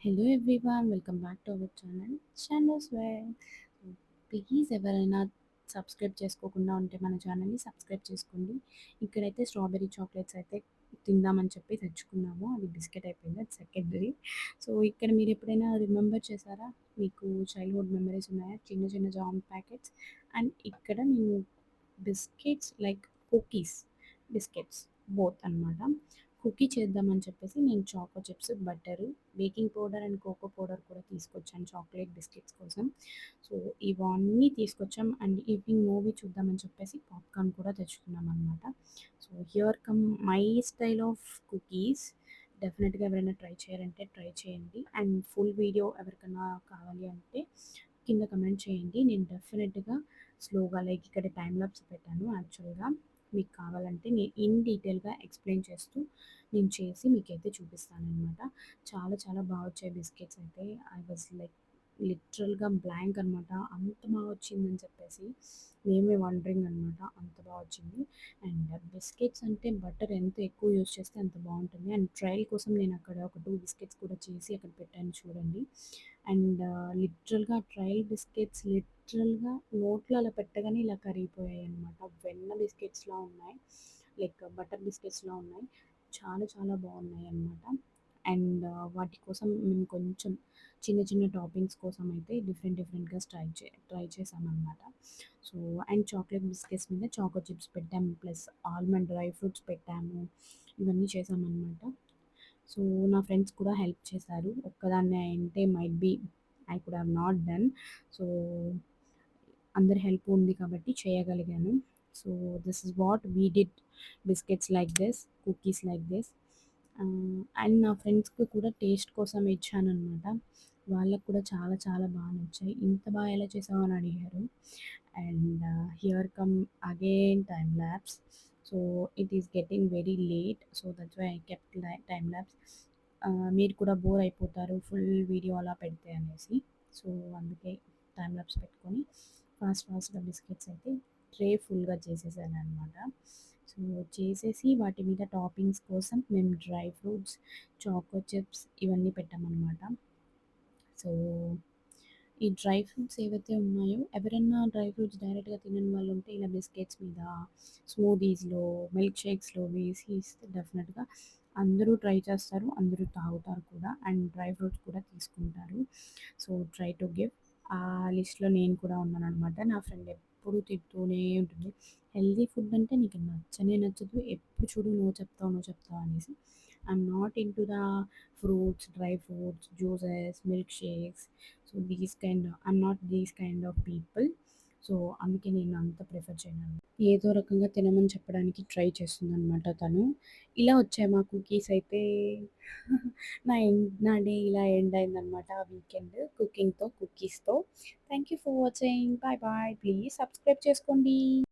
Hello everyone, welcome back to our channels వేర్. Please ఎవరైనా subscribe చేసుకోకుండా ఉంటే మన ఛానల్ని సబ్స్క్రైబ్ చేసుకోండి. ఇక్కడైతే స్ట్రాబెర్రీ చాక్లెట్స్ అయితే తిందామని చెప్పి తెచ్చుకున్నాము. అది బిస్కెట్ అయిపోయింది, అది సెకండరీ. సో ఇక్కడ మీరు ఎప్పుడైనా రిమెంబర్ చేశారా? మీకు చైల్డ్హుడ్ మెమరీస్ ఉన్నాయా? చిన్న చిన్న జామ్ ప్యాకెట్స్. అండ్ ఇక్కడ నేను biscuits like cookies, biscuits both అనమాట. కుకీ చేద్దామని చెప్పేసి నేను choco chips, butter, baking powder and cocoa powder కూడా తీసుకొచ్చాను చాక్లెట్ బిస్కెట్స్ కోసం. సో ఇవన్నీ తీసుకొచ్చాం. అండ్ ఈవినింగ్ మూవీ చూద్దామని చెప్పేసి పాప్కార్న్ కూడా తెచ్చుకున్నాం అనమాట. So here come my style of cookies. డెఫినెట్గా ఎవరైనా ట్రై చేయాలంటే ట్రై చేయండి. అండ్ ఫుల్ వీడియో ఎవరికైనా కావాలి అంటే కింద కమెంట్ చేయండి. నేను డెఫినెట్గా స్లోగా లైక్ ఇక్కడ టైం లాప్స్ పెట్టాను యాక్చువల్గా. మీకు కావాలంటే నేను ఇన్ డీటెయిల్గా ఎక్స్ప్లెయిన్ చేస్తూ నేను చేసి మీకైతే చూపిస్తాననమాట. చాలా చాలా బాగా వచ్చాయి బిస్కెట్స్ అయితే. ఐ వాజ్ లైక్ లిటరల్గా బ్లాంక్ అనమాట. అంత బాగా వచ్చిందని చెప్పేసి మేమే వండరింగ్ అనమాట, అంత బాగా వచ్చింది. అండ్ బిస్కెట్స్ అంటే బటర్ ఎంత ఎక్కువ యూజ్ చేస్తే అంత బాగుంటుంది. అండ్ ట్రయల్ కోసం నేను అక్కడ ఒక 2 బిస్కెట్స్ కూడా చేసి అక్కడ పెట్టాను చూడండి. అండ్ లిటరల్‌గా ట్రయల్ బిస్కెట్స్ లిటరల్‌గా నోట్లో అలా పెట్టగానే ఇలా కరిగిపోయాయన్నమాట. వెన్న బిస్కెట్స్‌లా ఉన్నాయి. లైక్ బటర్ బిస్కెట్స్‌లా ఉన్నాయి. చాలా చాలా బాగున్నాయన్నమాట. అండ్ వాటి కోసం మేము కొంచెం చిన్న చిన్న టాపింగ్స్ కోసం అయితే డిఫరెంట్‌గా ట్రై చేశామన్నమాట. సో అండ్ చాక్లెట్ బిస్కెట్స్ మీద చాకో చిప్స్ పెట్టాము. ప్లస్ ఆల్మండ్ డ్రై ఫ్రూట్స్ పెట్టాము. ఇవన్నీ చేశామన్నమాట. సో నా ఫ్రెండ్స్ కూడా హెల్ప్ చేశారు. ఒక్కదాన్నే అయింటే might be I could have not done. So అందరి హెల్ప్ ఉంది కాబట్టి చేయగలిగాను. So this is what we did. Biscuits like this, cookies like this. And నా ఫ్రెండ్స్‌కి కూడా టేస్ట్ కోసం ఇచ్చాననమాట. వాళ్ళకి కూడా చాలా చాలా బాగా నచ్చాయి. ఇంత బాగా ఎలా చేసావు అని అడిగారు. And here come again time lapse. So it is getting very late. So that's why I kept time lapse. మీరు కూడా బోర్ అయిపోతారు ఫుల్ వీడియో అలా పెడితే అనేసి. సో అందుకే టైమ్ ల్యాప్స్ పెట్టుకొని ఫాస్ట్‌గా బిస్కెట్స్ అయితే ట్రే ఫుల్‌గా చేసేసాననమాట. సో చేసేసి వాటి మీద టాపింగ్స్ కోసం మేము డ్రై ఫ్రూట్స్, చాకో చిప్స్ ఇవన్నీ పెట్టామనమాట. సో ఈ డ్రై ఫ్రూట్స్ ఏవైతే ఉన్నాయో ఎవరైనా డ్రై ఫ్రూట్స్ డైరెక్ట్‌గా తినని వాళ్ళు ఉంటే ఇలా బిస్కెట్స్ మీద, స్మూదీస్‌లో, మిల్క్ షేక్స్‌లో వేసి ఇస్తే డెఫినెట్‌గా అందరూ ట్రై చేస్తారు. అందరూ తాగుతారు కూడా. అండ్ డ్రై ఫ్రూట్స్ కూడా తీసుకుంటారు. So try to give. ఆ లిస్ట్‌లో నేను కూడా ఉన్నాననమాట. నా ఫ్రెండ్ ఎప్పుడు తిడుతూనే ఉంటుంది. హెల్తీ ఫుడ్ అంటే నీకు నచ్చనే నచ్చదు. ఎప్పుడు చూడు నువ్వు చెప్తావు అనేసి. I'm not into the fruits, dry fruits, juices, milk shakes. So I'm not these kind of people. So అందుకే నేను అంత ప్రిఫర్ చేయను. ఏదో రకంగా తినమని చెప్పడానికి ట్రై చేస్తుందనమాట తను. ఇలా వచ్చాయి మా కుకీస్ అయితే. నా డే ఇలా ఎండ్ అయిందనమాట ఆ వీకెండ్ కుకింగ్‌తో, కుకీస్‌తో. Thank you for watching. Bye bye. Please subscribe చేసుకోండి.